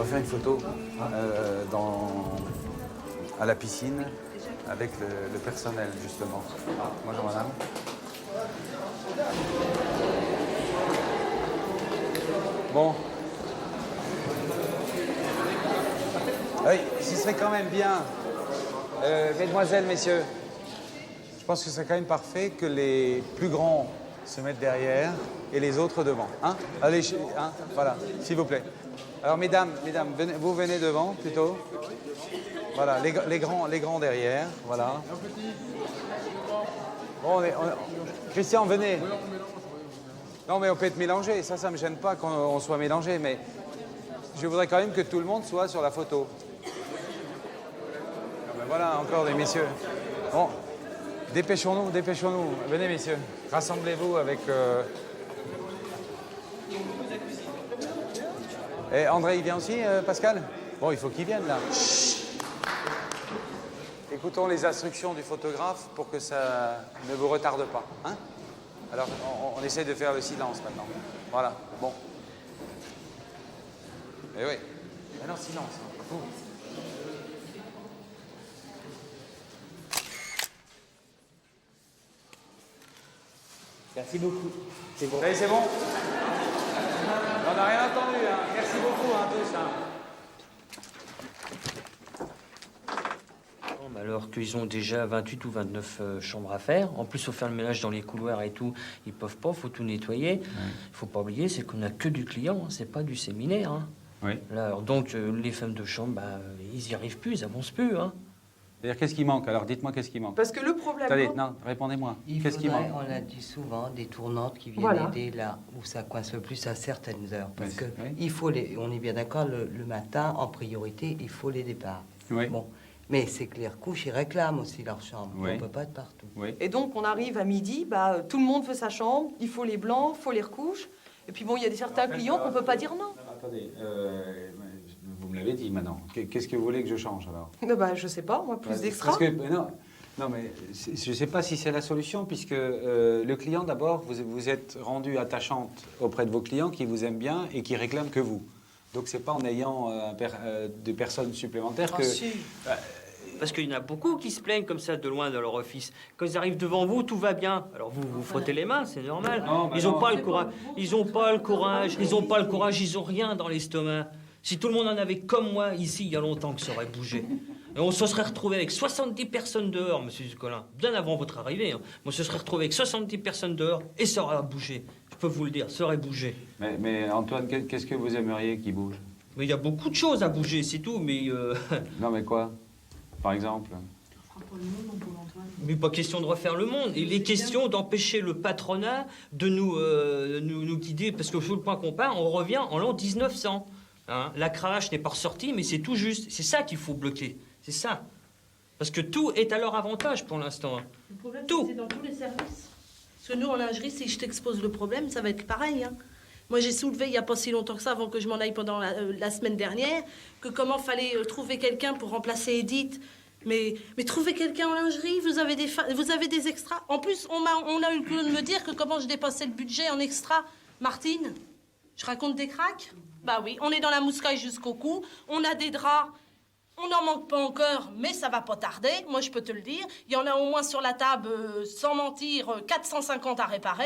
faire une photo à la piscine avec le personnel, justement. Bonjour, madame. Bon. Oui, ce serait quand même bien, mesdemoiselles, messieurs, je pense que ce serait quand même parfait que les plus grands se mettent derrière et les autres devant. Hein? Allez, hein? Voilà, s'il vous plaît. Alors, mesdames, vous venez devant, plutôt. Voilà, les grands derrière, voilà. Bon, Christian, venez. Non, mais on peut être mélangé, ça ne me gêne pas qu'on soit mélangé, mais je voudrais quand même que tout le monde soit sur la photo. Ben voilà, encore des messieurs. Bon, dépêchons-nous. Venez, messieurs, rassemblez-vous avec... Et André, il vient aussi, Pascal? Bon, il faut qu'il vienne, là. Chut. Écoutons les instructions du photographe pour que ça ne vous retarde pas. Hein? Alors, on essaie de faire le silence maintenant. Voilà, bon. Eh oui. Maintenant, silence. Ouh. Merci beaucoup. C'est bon. Allez, c'est bon? On n'a rien entendu, hein. Merci beaucoup, hein, tous. Hein. Alors qu'ils ont déjà 28 ou 29 chambres à faire. En plus, il faut faire le ménage dans les couloirs et tout. Ils peuvent pas, il faut tout nettoyer. Il faut pas oublier, c'est qu'on n'a que du client, hein. C'est pas du séminaire. Hein. Oui. Là, alors, donc, les femmes de chambre, bah, ils n'y arrivent plus, ils avancent plus. Hein. C'est-à-dire, qu'est-ce qui manque? Alors, dites-moi, qu'est-ce qui manque? Parce que le problème... Attendez, non, répondez-moi. Qu'est-ce qui manque? On l'a dit souvent, des tournantes qui viennent aider là où ça coince le plus à certaines heures. Parce que il faut on est bien d'accord, le matin, en priorité, il faut les départs. Oui. Bon. Mais c'est que les recouches, ils réclament aussi leur chambre. Oui. On ne peut pas être partout. Oui. Et donc, on arrive à midi, bah, tout le monde veut sa chambre, il faut les blancs, il faut les recouches. Et puis bon, il y a certains clients qu'on ne peut pas dire non. Attendez, vous me l'avez dit maintenant. Qu'est-ce que vous voulez que je change, alors? Bah, je sais pas, moi, plus d'extra. Parce que, non, mais je ne sais pas si c'est la solution, puisque le client, d'abord, vous êtes rendu attachante auprès de vos clients qui vous aiment bien et qui réclament que vous. Donc, c'est pas en ayant des personnes supplémentaires que... Si. Parce qu'il y en a beaucoup qui se plaignent comme ça de loin dans leur office. Quand ils arrivent devant vous, tout va bien. Alors vous vous frottez les mains, c'est normal. Non, ils n'ont pas le courage. Ils n'ont pas le courage. Ils n'ont pas le courage. Ils n'ont rien dans l'estomac. Si tout le monde en avait comme moi ici, il y a longtemps que ça aurait bougé. Et on se serait retrouvé avec 70 personnes dehors, monsieur Colin, bien avant votre arrivée. Hein. On se serait retrouvé avec 70 personnes dehors et ça aurait bougé. Je peux vous le dire, ça aurait bougé. Mais Antoine, qu'est-ce que vous aimeriez qui bouge? Mais il y a beaucoup de choses à bouger, c'est tout, mais... Non, mais quoi? Par exemple? Mais pas question de refaire le monde. Il est question d'empêcher le patronat de nous guider. Parce que sur le point qu'on part, on revient en l'an 1900. Hein. La cravache n'est pas ressortie, mais c'est tout juste. C'est ça qu'il faut bloquer. C'est ça. Parce que tout est à leur avantage pour l'instant. Hein. Le problème, tout. c'est dans tous les services. Parce que nous, en lingerie, si je t'expose le problème, ça va être pareil. Hein. Moi, j'ai soulevé il n'y a pas si longtemps que ça, avant que je m'en aille pendant la semaine dernière, que comment fallait trouver quelqu'un pour remplacer Edith. Mais trouver quelqu'un en lingerie, vous avez des extras. En plus, on a eu le culot de me dire que comment je dépassais le budget en extra. Martine, je raconte des cracks? Bah oui, on est dans la mouscaille jusqu'au cou, on a des draps, on n'en manque pas encore, mais ça va pas tarder, moi je peux te le dire. Il y en a au moins sur la table, sans mentir, 450 à réparer.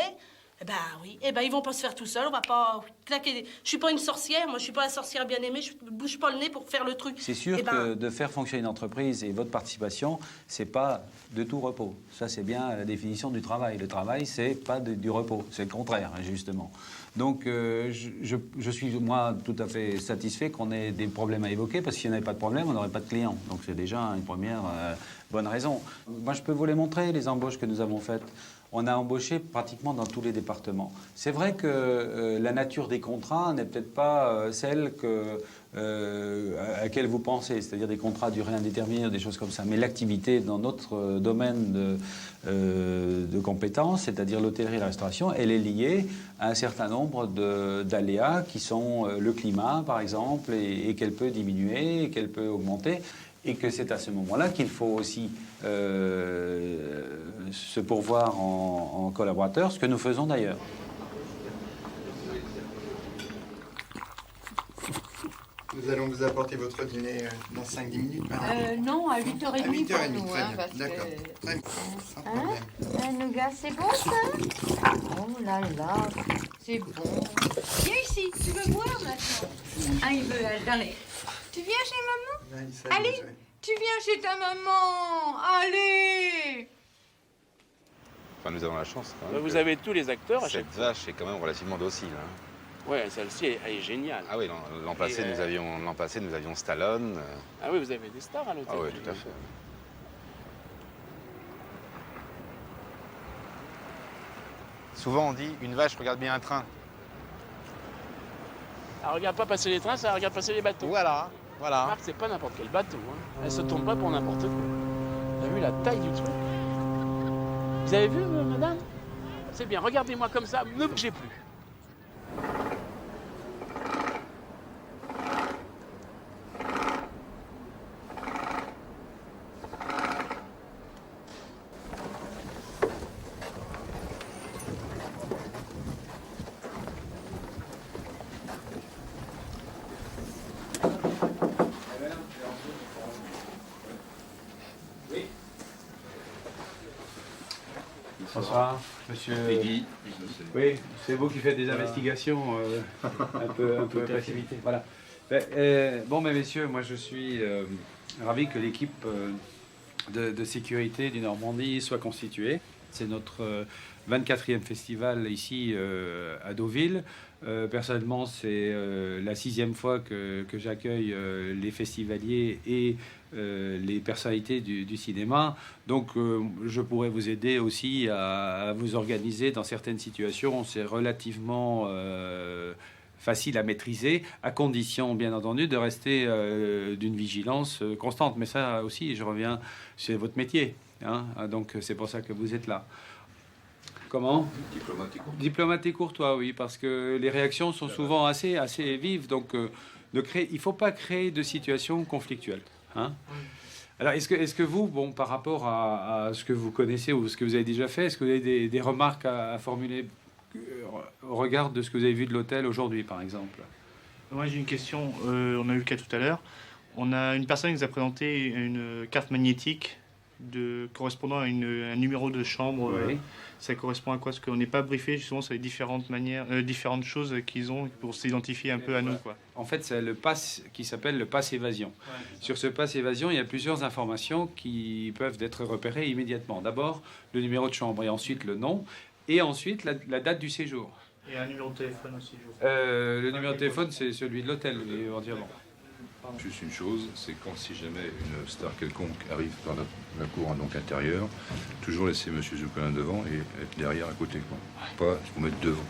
Eh ben oui, eh ben ils vont pas se faire tout seuls, on va pas claquer. Je suis pas une sorcière, moi je suis pas la sorcière bien aimée, je bouge pas le nez pour faire le truc. C'est sûr que de faire fonctionner une entreprise et votre participation, c'est pas de tout repos. Ça, c'est bien la définition du travail. Le travail, c'est pas du repos, c'est le contraire, justement. Donc, je suis, moi, tout à fait satisfait qu'on ait des problèmes à évoquer, parce que s'il n'y avait pas de problème, on n'aurait pas de clients. Donc, c'est déjà une première bonne raison. Moi, je peux vous les montrer, les embauches que nous avons faites. On a embauché pratiquement dans tous les départements. C'est vrai que la nature des contrats n'est peut-être pas celle à laquelle vous pensez, c'est-à-dire des contrats à durée indéterminée ou des choses comme ça. Mais l'activité dans notre domaine de compétences, c'est-à-dire l'hôtellerie et la restauration, elle est liée à un certain nombre d'aléas qui sont le climat, par exemple, et qu'elle peut diminuer, et qu'elle peut augmenter. Et que c'est à ce moment-là qu'il faut aussi se pourvoir en collaborateurs, ce que nous faisons d'ailleurs. Nous allons vous apporter votre dîner dans 5-10 minutes. Non, à 8h30 à 8h30, pour nous. très bien. Parce D'accord. que... Très bien, sans problème. Un nougat, c'est bon ça? Oh là là, c'est bon. Viens ici, tu veux boire maintenant? Ah, il veut, allez. Tu viens chez maman? Allez, tu viens chez ta maman. Allez! Enfin, nous avons la chance. Quand même, vous avez tous les acteurs à cette chaque fois. vache est quand même relativement docile. Hein. Ouais, celle-ci, elle est géniale. Ah oui, l'an passé, nous avions Stallone. Ah oui, vous avez des stars à l'hôtel. Ah oui, tout à fait. Souvent, on dit, une vache regarde bien un train. Elle regarde pas passer les trains, ça regarde passer les bateaux. Voilà, voilà. Remarque, c'est pas n'importe quel bateau. Hein. Elle se tourne pas pour n'importe quoi. T'as vu la taille du truc? Vous avez vu, madame? C'est bien, regardez-moi comme ça, ne bougez plus. Bonsoir, monsieur. Oui, c'est vous qui faites des investigations un peu précipitées. Voilà. Bon, mais messieurs, moi je suis ravi que l'équipe de sécurité du Normandie soit constituée. C'est notre 24e festival ici à Deauville. Personnellement, c'est la 6e fois que j'accueille les festivaliers et les personnalités du cinéma. Donc, je pourrais vous aider aussi à vous organiser dans certaines situations. C'est relativement facile à maîtriser, à condition, bien entendu, de rester d'une vigilance constante. Mais ça aussi, je reviens, c'est votre métier. Hein, donc, c'est pour ça que vous êtes là. Comment? Diplomate et courtois, oui, parce que les réactions sont souvent assez vives. Donc, il ne faut pas créer de situations conflictuelles. Hein? Alors, est-ce que vous, bon, par rapport à ce que vous connaissez ou ce que vous avez déjà fait, est-ce que vous avez des remarques à formuler au regard de ce que vous avez vu de l'hôtel aujourd'hui, par exemple? Moi, j'ai une question. On a eu le cas tout à l'heure. On a une personne qui nous a présenté une carte magnétique correspondant à un numéro de chambre. Oui. Ça correspond à quoi? Parce qu'on n'est pas briefé justement sur les différentes manières, différentes choses qu'ils ont pour s'identifier un peu à nous, quoi. En fait, c'est le pass qui s'appelle le pass évasion. Ouais, sur ce pass évasion, il y a plusieurs informations qui peuvent être repérées immédiatement. D'abord, le numéro de chambre et ensuite le nom et ensuite la date du séjour. Et un numéro de téléphone aussi. Le numéro de téléphone, c'est celui de l'hôtel, éventuellement. Juste une chose, c'est quand si jamais une star quelconque arrive dans la cour donc intérieure, toujours laisser Monsieur Dupin devant et être derrière à côté, quoi. Pas vous mettre devant.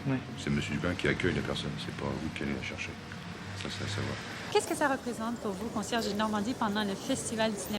Oui. C'est Monsieur Dupin qui accueille la personne, c'est pas vous qui allez la chercher. Ça, c'est à savoir. Qu'est-ce que ça représente pour vous, concierge de Normandie, pendant le Festival du cinéma?